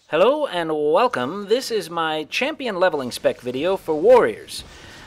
Hello and welcome. This is my champion leveling spec video for warriors.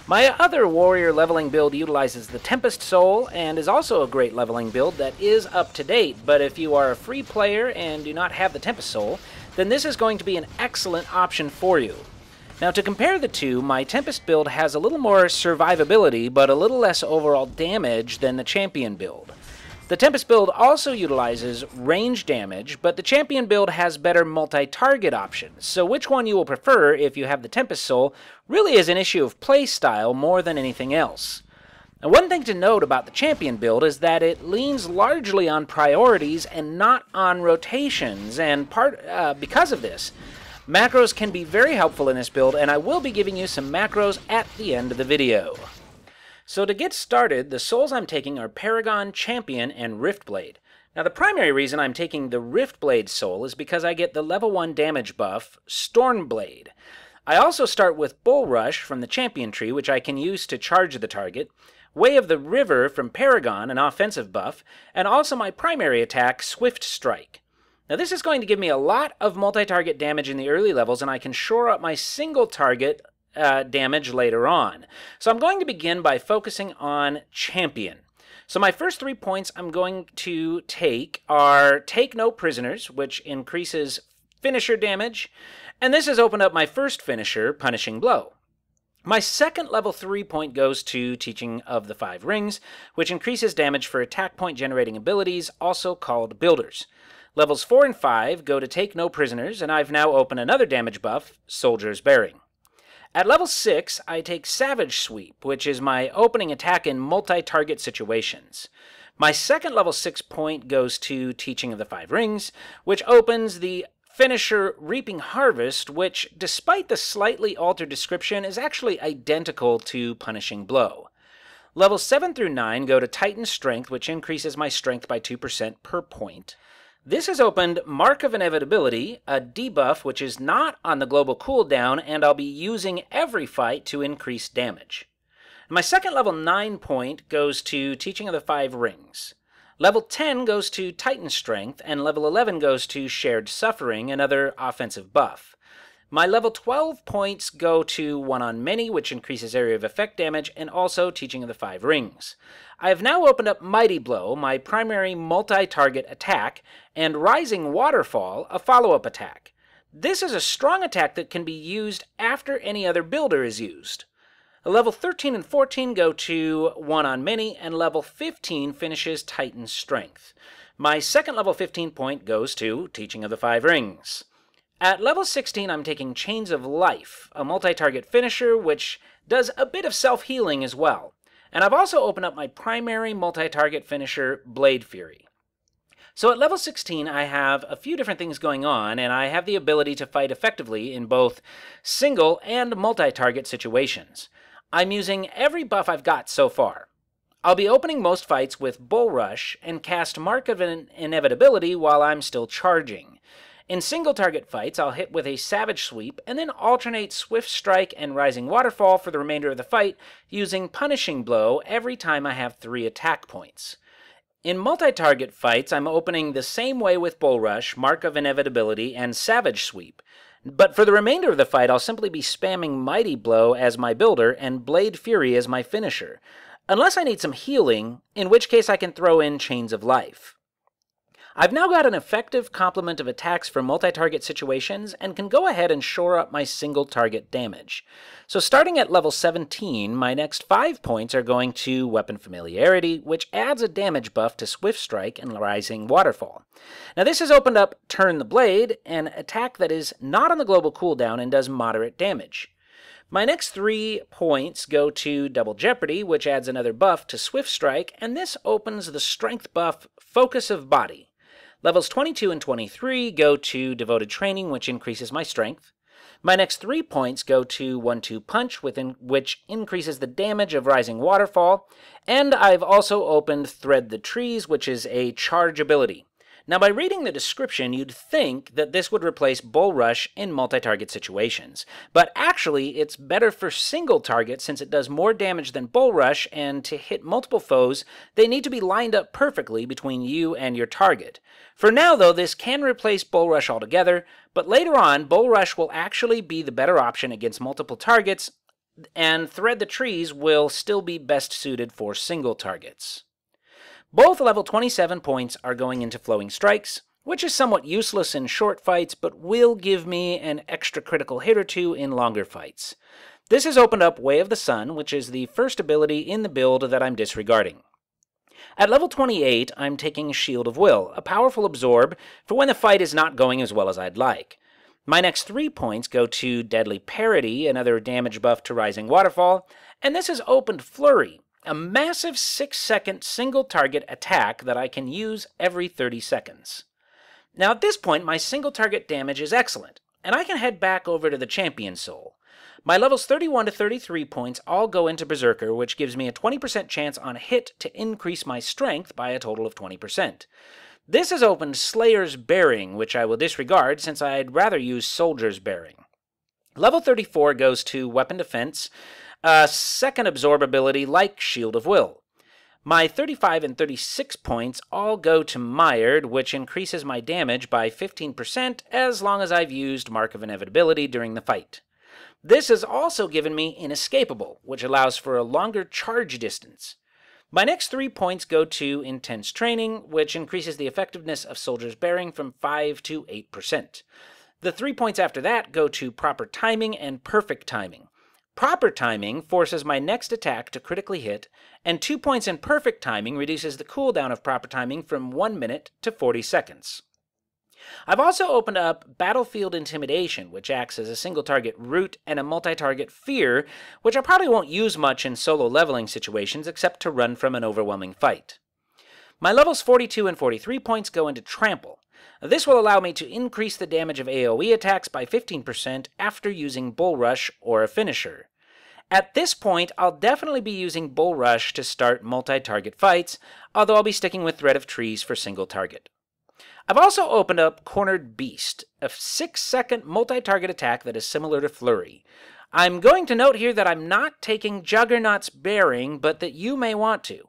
My other warrior leveling build utilizes the Tempest Soul and is also a great leveling build that is up to date, but if you are a free player and do not have the Tempest Soul, then this is going to be an excellent option for you. Now to compare the two, my Tempest build has a little more survivability but a little less overall damage than the champion build. The Tempest build also utilizes range damage, but the Champion build has better multi-target options, so which one you will prefer if you have the Tempest Soul really is an issue of playstyle more than anything else. Now, one thing to note about the Champion build is that it leans largely on priorities and not on rotations, and because of this, macros can be very helpful in this build, and I will be giving you some macros at the end of the video. So to get started, the souls I'm taking are Paragon, Champion, and Riftblade. Now the primary reason I'm taking the Riftblade soul is because I get the level 1 damage buff, Stormblade. I also start with Bull Rush from the Champion tree, which I can use to charge the target, Way of the River from Paragon, an offensive buff, and also my primary attack, Swift Strike. Now this is going to give me a lot of multi-target damage in the early levels, and I can shore up my single target damage later on. So I'm going to begin by focusing on Champion. So my first 3 points I'm going to take are Take No Prisoners, which increases finisher damage, and this has opened up my first finisher, Punishing Blow. My second level 3 point goes to Teaching of the Five Rings, which increases damage for attack point generating abilities, also called Builders. Levels 4 and 5 go to Take No Prisoners, and I've now opened another damage buff, Soldier's Bearing. At level 6, I take Savage Sweep, which is my opening attack in multi-target situations. My second level 6 point goes to Teaching of the Five Rings, which opens the finisher Reaping Harvest, which, despite the slightly altered description, is actually identical to Punishing Blow. Levels 7 through 9 go to Titan Strength, which increases my strength by 2% per point. This has opened Mark of Inevitability, a debuff which is not on the global cooldown, and I'll be using every fight to increase damage. My second level 9 point goes to Teaching of the Five Rings. Level 10 goes to Titan Strength, and level 11 goes to Shared Suffering, another offensive buff. My level 12 points go to One on Many, which increases area of effect damage, and also Teaching of the Five Rings. I have now opened up Mighty Blow, my primary multi-target attack, and Rising Waterfall, a follow-up attack. This is a strong attack that can be used after any other builder is used. Level 13 and 14 go to One on Many, and level 15 finishes Titan Strength. My second level 15 point goes to Teaching of the Five Rings. At level 16, I'm taking Chains of Life, a multi-target finisher which does a bit of self-healing as well. And I've also opened up my primary multi-target finisher, Blade Fury. So at level 16, I have a few different things going on, and I have the ability to fight effectively in both single and multi-target situations. I'm using every buff I've got so far. I'll be opening most fights with Bull Rush and cast Mark of Inevitability while I'm still charging. In single-target fights, I'll hit with a Savage Sweep, and then alternate Swift Strike and Rising Waterfall for the remainder of the fight, using Punishing Blow every time I have 3 attack points. In multi-target fights, I'm opening the same way with Bull Rush, Mark of Inevitability, and Savage Sweep. But for the remainder of the fight, I'll simply be spamming Mighty Blow as my builder and Blade Fury as my finisher, unless I need some healing, in which case I can throw in Chains of Life. I've now got an effective complement of attacks for multi-target situations and can go ahead and shore up my single-target damage. So starting at level 17, my next 5 points are going to Weapon Familiarity, which adds a damage buff to Swift Strike and Rising Waterfall. Now this has opened up Turn the Blade, an attack that is not on the global cooldown and does moderate damage. My next 3 points go to Double Jeopardy, which adds another buff to Swift Strike, and this opens the strength buff Focus of Body. Levels 22 and 23 go to Devoted Training, which increases my strength. My next 3 points go to 1-2 Punch, which increases the damage of Rising Waterfall. And I've also opened Thread the Trees, which is a charge ability. Now, by reading the description, you'd think that this would replace Bull Rush in multi-target situations. But actually, it's better for single target since it does more damage than Bull Rush, and to hit multiple foes, they need to be lined up perfectly between you and your target. For now, though, this can replace Bull Rush altogether, but later on, Bull Rush will actually be the better option against multiple targets, and Thread the Trees will still be best suited for single targets. Both level 27 points are going into Flowing Strikes, which is somewhat useless in short fights, but will give me an extra critical hit or two in longer fights. This has opened up Way of the Sun, which is the first ability in the build that I'm disregarding. At level 28, I'm taking Shield of Will, a powerful absorb for when the fight is not going as well as I'd like. My next 3 points go to Deadly Parity, another damage buff to Rising Waterfall, and this has opened Flurry, a massive 6-second single-target attack that I can use every 30 seconds. Now at this point, my single-target damage is excellent, and I can head back over to the Champion Soul. My levels 31 to 33 points all go into Berserker, which gives me a 20% chance on a hit to increase my strength by a total of 20%. This has opened Slayer's Bearing, which I will disregard since I'd rather use Soldier's Bearing. Level 34 goes to Weapon Defense, a second absorb ability like Shield of Will. My 35 and 36 points all go to Mired, which increases my damage by 15% as long as I've used Mark of Inevitability during the fight. This has also given me Inescapable, which allows for a longer charge distance. My next 3 points go to Intense Training, which increases the effectiveness of Soldier's Bearing from 5 to 8%. The 3 points after that go to Proper Timing and Perfect Timing. Proper Timing forces my next attack to critically hit, and 2 points in Perfect Timing reduces the cooldown of Proper Timing from 1 minute to 40 seconds. I've also opened up Battlefield Intimidation, which acts as a single-target root and a multi-target fear, which I probably won't use much in solo leveling situations except to run from an overwhelming fight. My levels 42 and 43 points go into Trample. This will allow me to increase the damage of AoE attacks by 15% after using Bull Rush or a finisher. At this point, I'll definitely be using Bull Rush to start multi-target fights, although I'll be sticking with Thread of Trees for single target. I've also opened up Cornered Beast, a 6-second multi-target attack that is similar to Flurry. I'm going to note here that I'm not taking Juggernaut's Bearing, but that you may want to.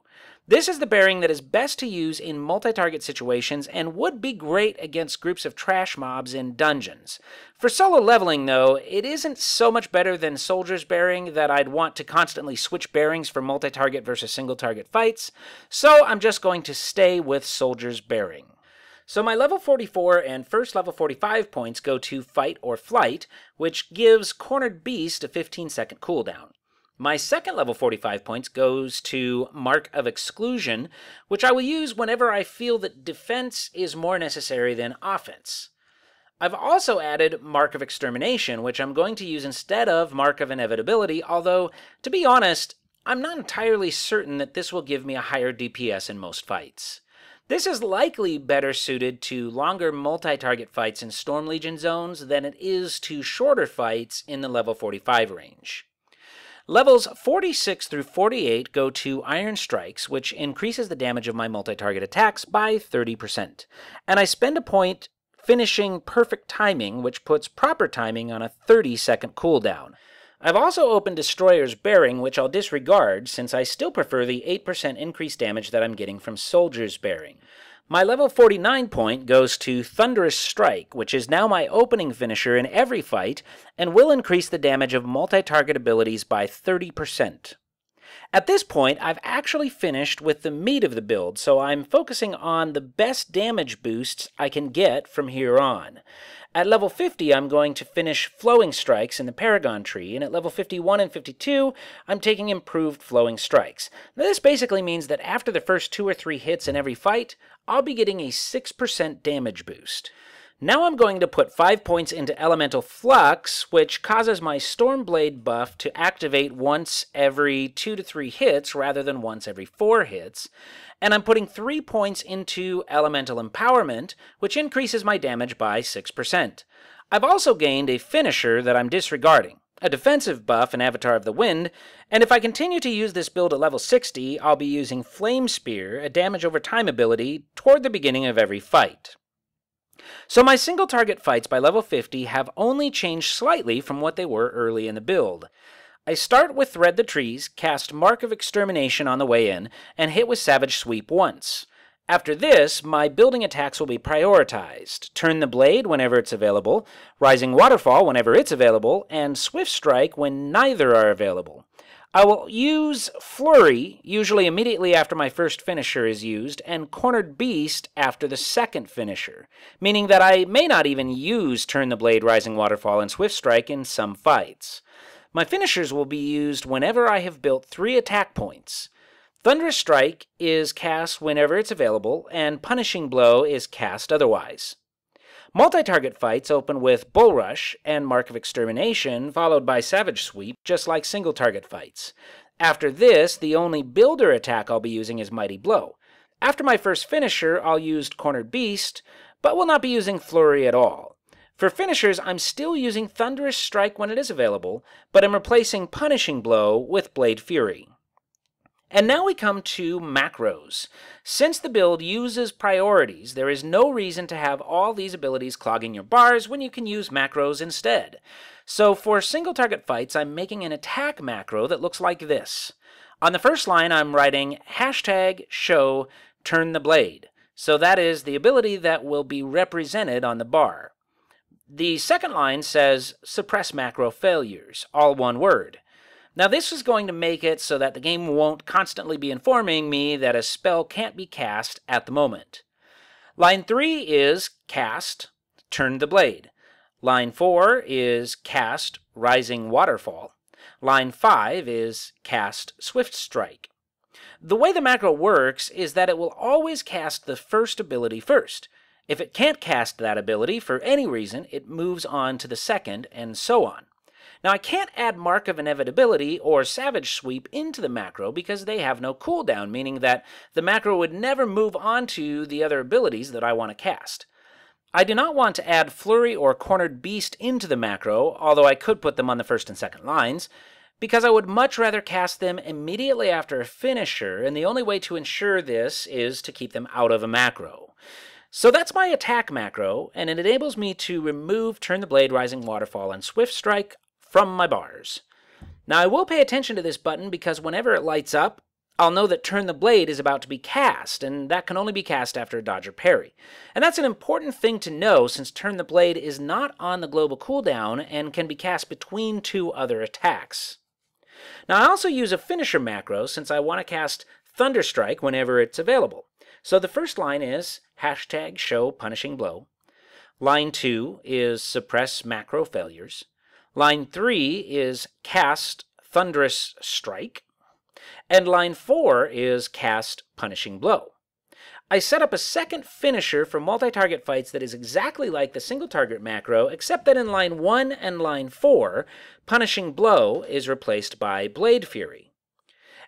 This is the bearing that is best to use in multi-target situations and would be great against groups of trash mobs in dungeons. For solo leveling, though, it isn't so much better than Soldier's Bearing that I'd want to constantly switch bearings for multi-target versus single-target fights, so I'm just going to stay with Soldier's Bearing. So my level 44 and first level 45 points go to Fight or Flight, which gives Cornered Beast a 15-second cooldown. My second level 45 points goes to Mark of Exclusion, which I will use whenever I feel that defense is more necessary than offense. I've also added Mark of Extermination, which I'm going to use instead of Mark of Inevitability, although, to be honest, I'm not entirely certain that this will give me a higher DPS in most fights. This is likely better suited to longer multi-target fights in Storm Legion zones than it is to shorter fights in the level 45 range. Levels 46 through 48 go to Iron Strikes, which increases the damage of my multi-target attacks by 30%. And I spend a point finishing Perfect Timing, which puts Proper Timing on a 30-second cooldown. I've also opened Destroyer's Bearing, which I'll disregard since I still prefer the 8% increased damage that I'm getting from Soldier's Bearing. My level 49 point goes to Thunderous Strike, which is now my opening finisher in every fight, and will increase the damage of multi-target abilities by 30%. At this point, I've actually finished with the meat of the build, so I'm focusing on the best damage boosts I can get from here on. At level 50, I'm going to finish Flowing Strikes in the Paragon Tree, and at level 51 and 52, I'm taking Improved Flowing Strikes. Now, this basically means that after the first 2 or 3 hits in every fight, I'll be getting a 6% damage boost. Now I'm going to put 5 points into Elemental Flux, which causes my Stormblade buff to activate once every 2 to 3 hits rather than once every 4 hits. And I'm putting 3 points into Elemental Empowerment, which increases my damage by 6%. I've also gained a finisher that I'm disregarding. a defensive buff in Avatar of the Wind, and if I continue to use this build at level 60, I'll be using Flame Spear, a damage over time ability, toward the beginning of every fight. So my single target fights by level 50 have only changed slightly from what they were early in the build. I start with Thread the Trees, cast Mark of Extermination on the way in, and hit with Savage Sweep once. After this, my building attacks will be prioritized. Turn the Blade whenever it's available, Rising Waterfall whenever it's available, and Swift Strike when neither are available. I will use Flurry, usually immediately after my first finisher is used, and Cornered Beast after the second finisher, meaning that I may not even use Turn the Blade, Rising Waterfall, and Swift Strike in some fights. My finishers will be used whenever I have built 3 attack points. Thunderous Strike is cast whenever it's available, and Punishing Blow is cast otherwise. Multi-target fights open with Bull Rush and Mark of Extermination, followed by Savage Sweep, just like single-target fights. After this, the only builder attack I'll be using is Mighty Blow. After my first finisher, I'll use Cornered Beast, but will not be using Flurry at all. For finishers, I'm still using Thunderous Strike when it is available, but I'm replacing Punishing Blow with Blade Fury. And now we come to macros. Since the build uses priorities, there is no reason to have all these abilities clogging your bars when you can use macros instead. So for single target fights, I'm making an attack macro that looks like this. On the first line, I'm writing #show turn the blade. So that is the ability that will be represented on the bar. The second line says suppress macro failures, all one word. Now this is going to make it so that the game won't constantly be informing me that a spell can't be cast at the moment. Line 3 is cast, turn the blade. Line 4 is cast, rising waterfall. Line 5 is cast, swift strike. The way the macro works is that it will always cast the first ability first. If it can't cast that ability for any reason, it moves on to the second, and so on. Now I can't add Mark of Inevitability or Savage Sweep into the macro because they have no cooldown, meaning that the macro would never move on to the other abilities that I want to cast. I do not want to add Flurry or Cornered Beast into the macro, although I could put them on the first and second lines, because I would much rather cast them immediately after a finisher, and the only way to ensure this is to keep them out of a macro. So that's my attack macro, and it enables me to remove Turn the Blade, Rising Waterfall, and Swift Strike from my bars. Now I will pay attention to this button because whenever it lights up, I'll know that Turn the Blade is about to be cast, and that can only be cast after a dodge or parry. And that's an important thing to know since Turn the Blade is not on the global cooldown and can be cast between 2 other attacks. Now I also use a finisher macro since I want to cast Thunder Strike whenever it's available. So the first line is #show punishing blow. Line 2 is suppress macro failures. Line 3 is cast Thunderous Strike, and line 4 is cast Punishing Blow. I set up a second finisher for multi-target fights that is exactly like the single-target macro, except that in line 1 and line 4, Punishing Blow is replaced by Blade Fury.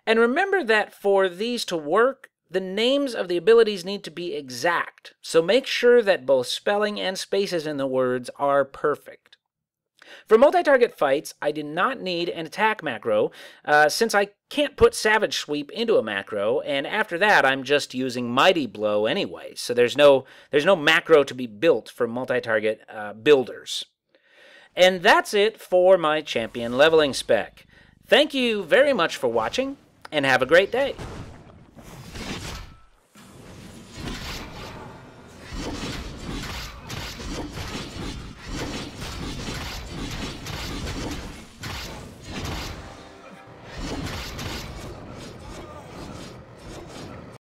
And remember that for these to work, the names of the abilities need to be exact, so make sure that both spelling and spaces in the words are perfect. For multi-target fights, I do not need an attack macro, since I can't put Savage Sweep into a macro, and after that I'm just using Mighty Blow anyway, so there's no macro to be built for multi-target builders. And that's it for my champion leveling spec. Thank you very much for watching, and have a great day.